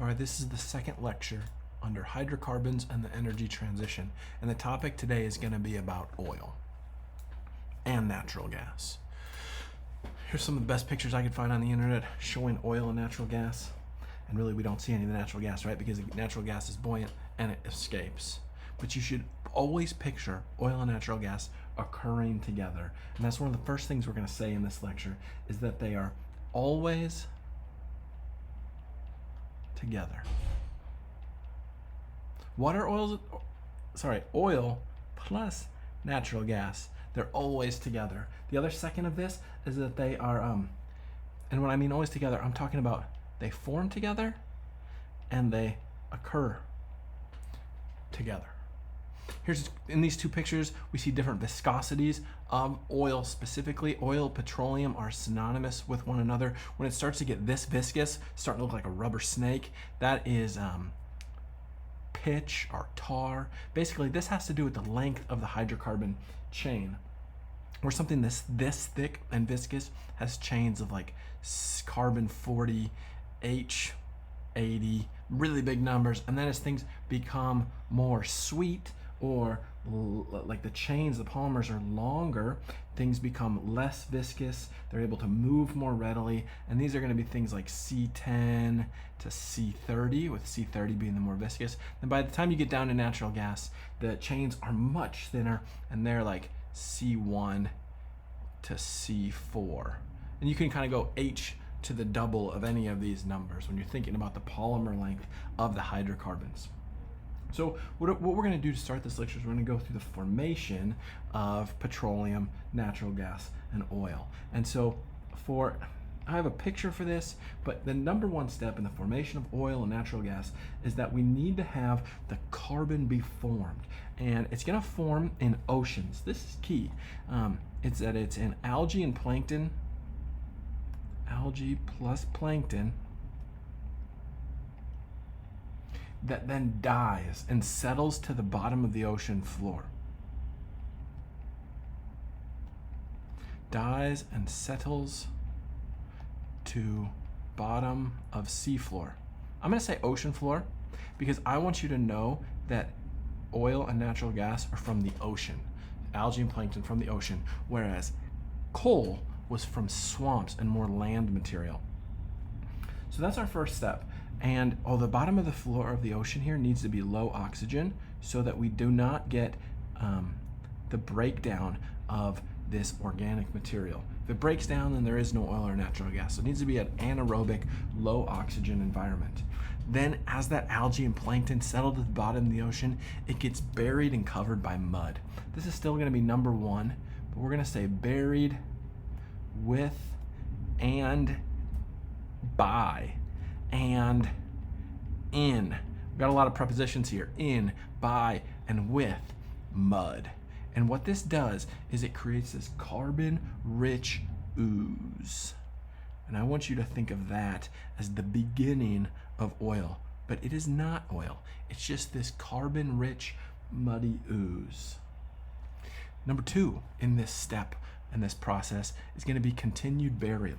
All right, this is the second lecture under hydrocarbons and the energy transition. And the topic today is going to be about oil and natural gas. Here's some of the best pictures I could find on the internet showing oil and natural gas. And really, we don't see any of the natural gas, right? Because the natural gas is buoyant and it escapes. But you should always picture oil and natural gas occurring together. And that's one of the first things we're going to say in this lecture, is that they are always together. Oil plus natural gas. They're always together. The other second of this is that they are, and when I mean always together, I'm talking about they form together and they occur together. Here's, in these two pictures, we see different viscosities of oil. Specifically, oil, petroleum are synonymous with one another. When it starts to get this viscous, starting to look like a rubber snake, that is pitch or tar. Basically, this has to do with the length of the hydrocarbon chain. Where something this thick and viscous has chains of like carbon 40, H 80, really big numbers. And then as things become more sweet, or like the chains, the polymers are longer, things become less viscous, they're able to move more readily, and these are going to be things like C10 to C30, with C30 being the more viscous. And by the time you get down to natural gas, the chains are much thinner, and they're like C1 to C4. And you can kind of go H to the double of any of these numbers when you're thinking about the polymer length of the hydrocarbons. So what we're going to do to start this lecture is we're going to go through the formation of petroleum, natural gas, and oil. And so I have a picture for this, but the number one step in the formation of oil and natural gas is that we need to have the carbon be formed. And it's going to form in oceans. This is key. It's in algae and plankton, algae plus plankton, that then dies and settles to the bottom of the ocean floor. Dies and settles to bottom of seafloor. I'm going to say ocean floor because I want you to know that oil and natural gas are from the ocean. Algae and plankton from the ocean, whereas coal was from swamps and more land material. So that's our first step. And the bottom of the floor of the ocean here needs to be low oxygen so that we do not get the breakdown of this organic material. If it breaks down, then there is no oil or natural gas. So it needs to be an anaerobic, low oxygen environment. Then as that algae and plankton settle to the bottom of the ocean, it gets buried and covered by mud. This is still going to be number one, but we're going to say buried with and by and in. We've got a lot of prepositions here. In, by, and with mud. And what this does is it creates this carbon-rich ooze. And I want you to think of that as the beginning of oil. But it is not oil. It's just this carbon-rich, muddy ooze. Number two in this step, in this process, is going to be continued burial.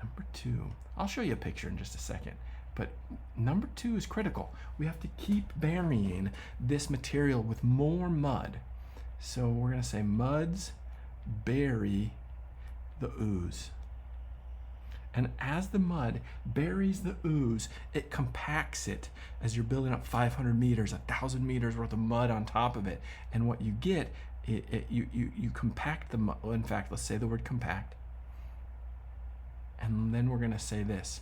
Number two, I'll show you a picture in just a second, but number two is critical. We have to keep burying this material with more mud. So we're going to say muds bury the ooze. And as the mud buries the ooze, it compacts it as you're building up 500 meters, 1,000 meters worth of mud on top of it. And what you get, you compact the mud. In fact, let's say the word compact. And then we're going to say this.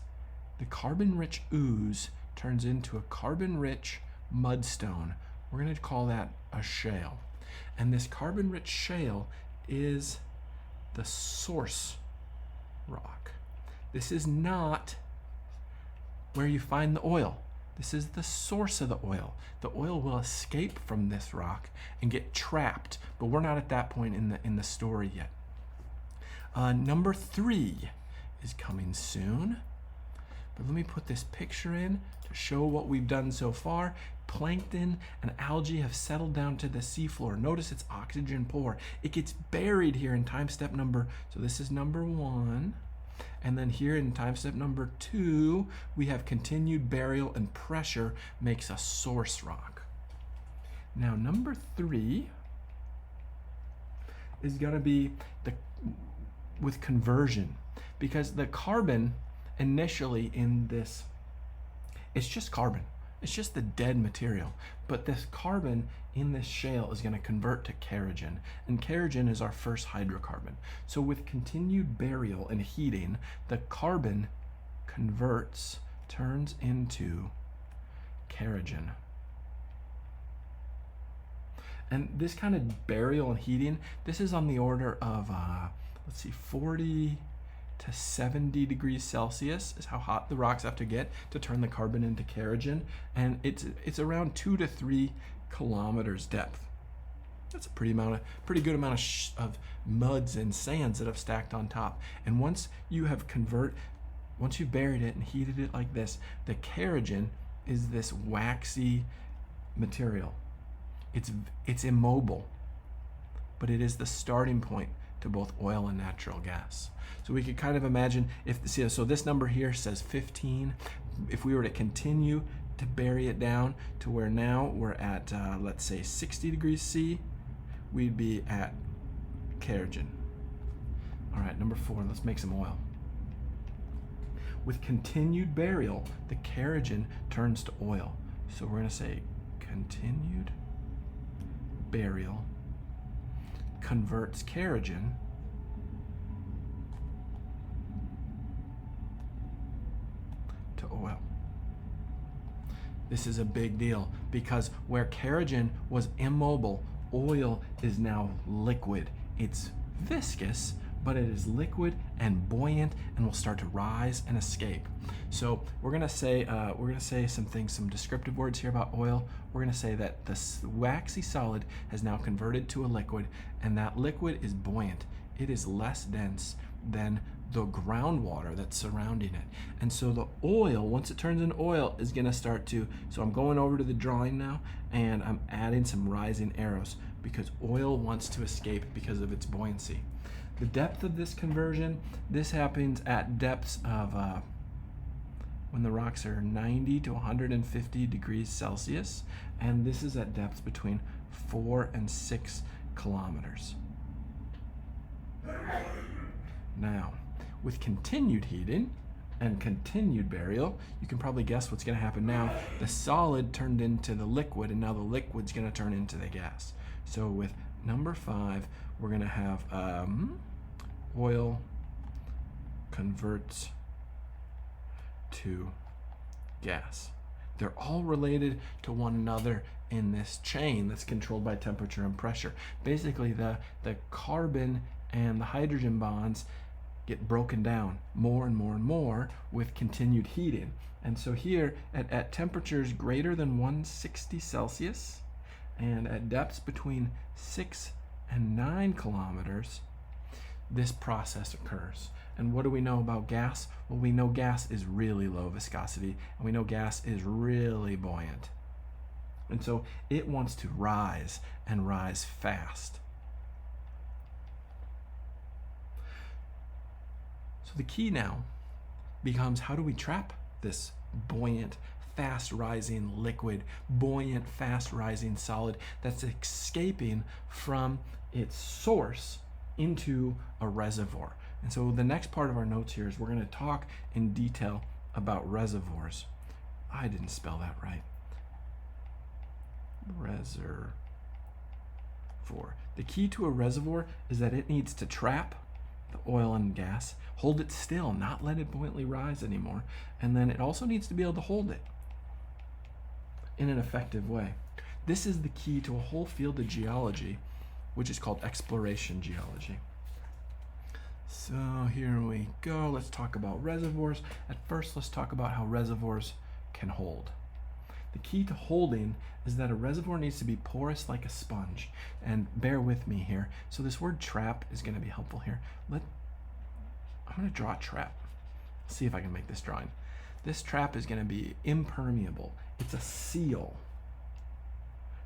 The carbon-rich ooze turns into a carbon-rich mudstone. We're going to call that a shale. And this carbon-rich shale is the source rock. This is not where you find the oil. This is the source of the oil. The oil will escape from this rock and get trapped, but we're not at that point in the story yet. Number three is coming soon. But let me put this picture in to show what we've done so far. Plankton and algae have settled down to the seafloor. Notice it's oxygen poor. It gets buried here in time step number, so this is number one. And then here in time step number 2, we have continued burial and pressure makes a source rock. Now number 3 is going to be with conversion, because the carbon initially in this, it's just carbon. It's just the dead material. But this carbon in this shale is going to convert to kerogen. And kerogen is our first hydrocarbon. So with continued burial and heating, the carbon turns into kerogen. And this kind of burial and heating, this is on the order of, 40 to 70 degrees Celsius is how hot the rocks have to get to turn the carbon into kerogen. And it's around 2 to 3 kilometers depth. That's a pretty good amount of muds and sands that have stacked on top. And once you've buried it and heated it like this, the kerogen is this waxy material. It's immobile, but it is the starting point to both oil and natural gas. So we could kind of imagine so this number here says 15. If we were to continue to bury it down to where now we're at, let's say 60 degrees C, we'd be at kerogen. All right, number 4, let's make some oil. With continued burial, the kerogen turns to oil. So we're going to say continued burial converts kerogen to oil. This is a big deal because where kerogen was immobile, oil is now liquid. It's viscous, but it is liquid and buoyant and will start to rise and escape. So we're gonna say some descriptive words here about oil. We're gonna say that the waxy solid has now converted to a liquid, and that liquid is buoyant. It is less dense than the groundwater that's surrounding it. And so the oil, once it turns into oil, is gonna start to, so I'm going over to the drawing now, and I'm adding some rising arrows because oil wants to escape because of its buoyancy. The depth of this conversion, this happens at depths of when the rocks are 90 to 150 degrees Celsius, and this is at depths between 4 and 6 kilometers. Now, with continued heating and continued burial, you can probably guess what's going to happen now. The solid turned into the liquid, and now the liquid's going to turn into the gas. So with number 5, we're going to have oil converts to gas. They're all related to one another in this chain that's controlled by temperature and pressure. Basically, the carbon and the hydrogen bonds get broken down more and more and more with continued heating. And so here at temperatures greater than 160 Celsius and at depths between 6 and 9 kilometers, this process occurs. And what do we know about gas? Well, we know gas is really low viscosity, and we know gas is really buoyant. And so it wants to rise and rise fast. So the key now becomes, how do we trap this buoyant, fast rising liquid, buoyant, fast rising solid that's escaping from its source into a reservoir? And so the next part of our notes here is we're going to talk in detail about reservoirs. I didn't spell that right. Reservoir. The key to a reservoir is that it needs to trap the oil and gas, hold it still, not let it buoyantly rise anymore, and then it also needs to be able to hold it in an effective way. This is the key to a whole field of geology, which is called exploration geology. So here we go. Let's talk about reservoirs. At first, let's talk about how reservoirs can hold. The key to holding is that a reservoir needs to be porous like a sponge. And bear with me here. So this word trap is going to be helpful here. I'm going to draw a trap. See if I can make this drawing. This trap is going to be impermeable. It's a seal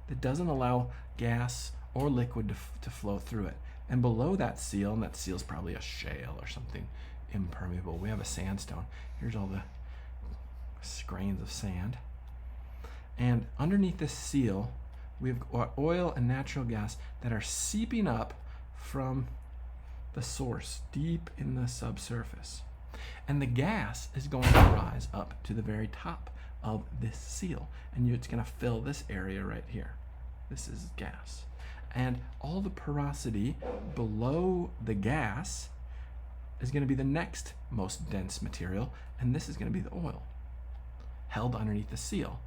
that doesn't allow gas or liquid to flow through it. And below that seal, and that seal's probably a shale or something, impermeable. We have a sandstone. Here's all the grains of sand. And underneath this seal, we have oil and natural gas that are seeping up from the source deep in the subsurface. And the gas is going to rise up to the very top of this seal. And it's going to fill this area right here. This is gas. And all the porosity below the gas is going to be the next most dense material. And this is going to be the oil held underneath the seal.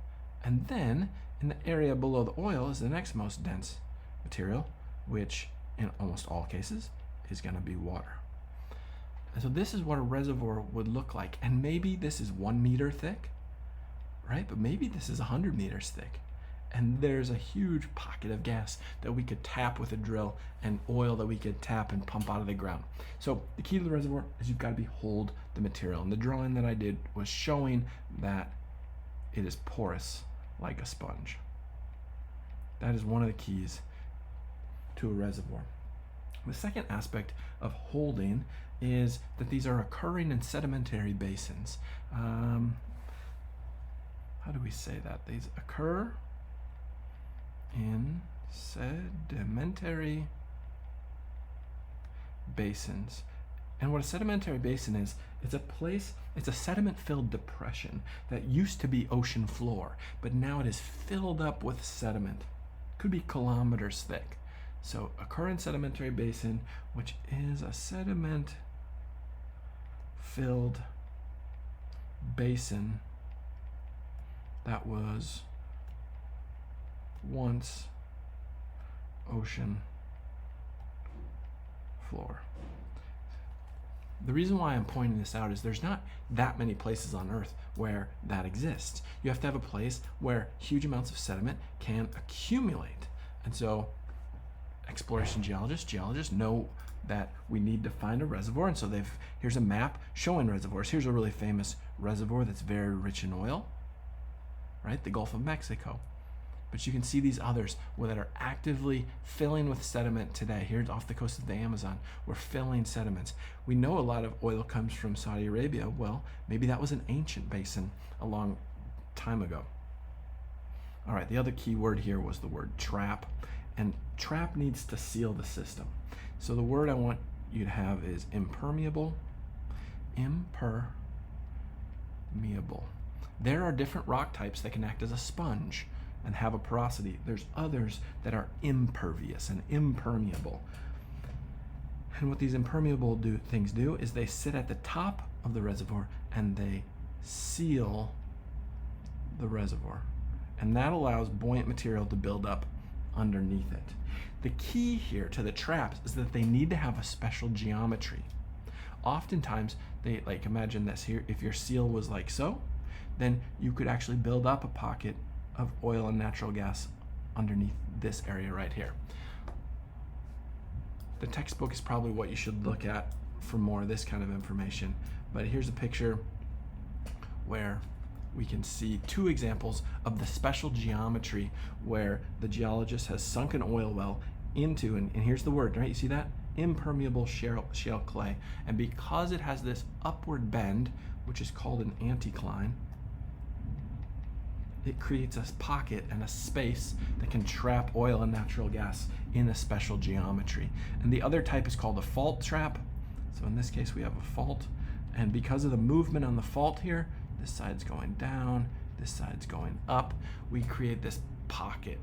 And then in the area below the oil is the next most dense material, which in almost all cases is going to be water. And so this is what a reservoir would look like. And maybe this is 1 meter thick, right? But maybe this is 100 meters thick. And there's a huge pocket of gas that we could tap with a drill and oil that we could tap and pump out of the ground. So the key to the reservoir is you've got to behold the material. And the drawing that I did was showing that it is porous like a sponge. That is one of the keys to a reservoir. The second aspect of holding is that these are occurring in sedimentary basins. How do we say that? These occur in sedimentary basins. And what a sedimentary basin is, it's a place, it's a sediment-filled depression that used to be ocean floor, but now it is filled up with sediment. Could be kilometers thick. So occur in sedimentary basin, which is a sediment-filled basin that was once ocean floor. The reason why I'm pointing this out is there's not that many places on Earth where that exists. You have to have a place where huge amounts of sediment can accumulate. And so exploration geologists know that we need to find a reservoir. And so here's a map showing reservoirs. Here's a really famous reservoir that's very rich in oil, right? The Gulf of Mexico. But you can see these others that are actively filling with sediment today. Here off the coast of the Amazon, we're filling sediments. We know a lot of oil comes from Saudi Arabia. Well, maybe that was an ancient basin a long time ago. All right, the other key word here was the word trap. And trap needs to seal the system. So the word I want you to have is impermeable. Impermeable. There are different rock types that can act as a sponge and have a porosity. There's others that are impervious and impermeable. And what these impermeable things do is they sit at the top of the reservoir and they seal the reservoir. And that allows buoyant material to build up underneath it. The key here to the traps is that they need to have a special geometry. Oftentimes, imagine this here, if your seal was like so, then you could actually build up a pocket of oil and natural gas underneath this area right here. The textbook is probably what you should look at for more of this kind of information, but here's a picture where we can see two examples of the special geometry where the geologist has sunk an oil well into, and here's the word, right? You see that? Impermeable shale clay. And because it has this upward bend, which is called an anticline, it creates a pocket and a space that can trap oil and natural gas in a special geometry. And the other type is called a fault trap. So in this case, we have a fault. And because of the movement on the fault here, this side's going down, this side's going up, we create this pocket.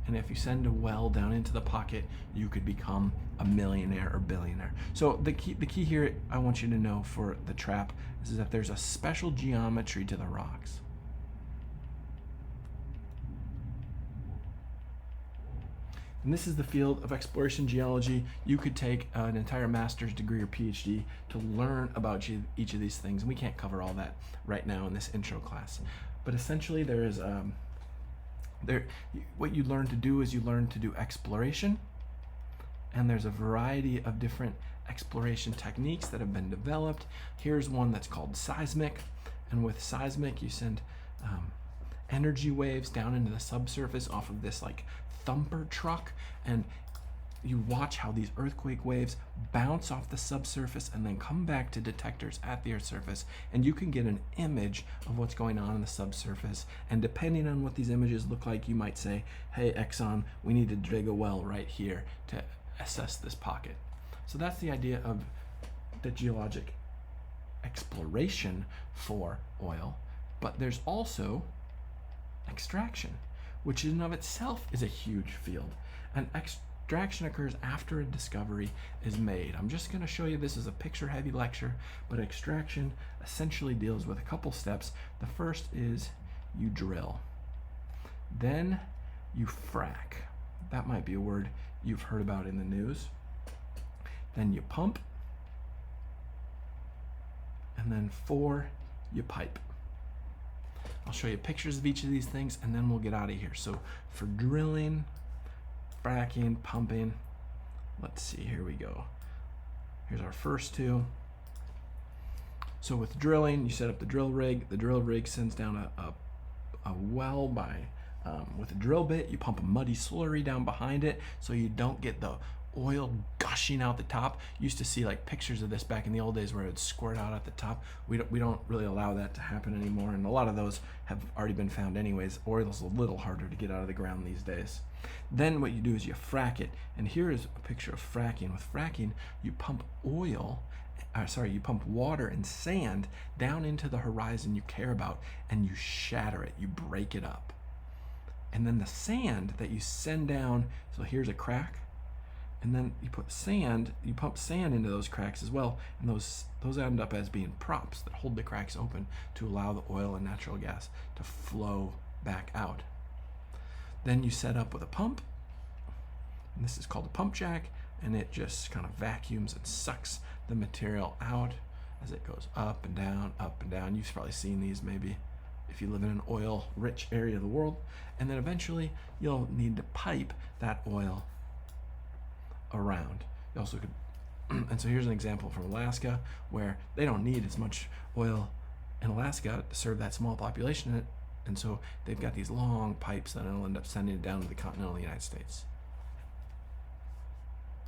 And if you send a well down into the pocket, you could become a millionaire or billionaire. So the key here I want you to know for the trap is that there's a special geometry to the rocks. And this is the field of exploration geology. You could take an entire master's degree or PhD to learn about each of these things. And we can't cover all that right now in this intro class. But essentially there is, what you learn to do is you learn to do exploration. And there's a variety of different exploration techniques that have been developed. Here's one that's called seismic. And with seismic, you send energy waves down into the subsurface off of this thumper truck, and you watch how these earthquake waves bounce off the subsurface and then come back to detectors at the Earth's surface, and you can get an image of what's going on in the subsurface. And depending on what these images look like, you might say, hey, Exxon, we need to dig a well right here to assess this pocket. So that's the idea of the geologic exploration for oil. But there's also extraction, which in and of itself is a huge field. And extraction occurs after a discovery is made. I'm just going to show you this as a picture-heavy lecture, but extraction essentially deals with a couple steps. The first is you drill. Then you frack. That might be a word you've heard about in the news. Then you pump. And then 4, you pipe. I'll show you pictures of each of these things, and then we'll get out of here. So for drilling, fracking, pumping, let's see, here we go. Here's our first 2. So with drilling, you set up the drill rig. The drill rig sends down a well by, with a drill bit. You pump a muddy slurry down behind it so you don't get the oil gushing out the top. You used to see like pictures of this back in the old days where it would squirt out at the top. We don't really allow that to happen anymore, and a lot of those have already been found anyways. Oil's a little harder to get out of the ground these days. Then what you do is you frack it, and here is a picture of fracking. With fracking, you pump you pump water and sand down into the horizon you care about, and you shatter it, you break it up. And then the sand that you send down, so here's a crack, and then you pump sand into those cracks as well, and those end up as being props that hold the cracks open to allow the oil and natural gas to flow back out. Then you set up with a pump, and this is called a pump jack, and it just kind of vacuums and sucks the material out as it goes up and down, up and down. You've probably seen these maybe if you live in an oil-rich area of the world. And then eventually you'll need to pipe that oil around. You also could, and so here's an example from Alaska where they don't need as much oil in Alaska to serve that small population, and so they've got these long pipes that will end up sending it down to the continental United States.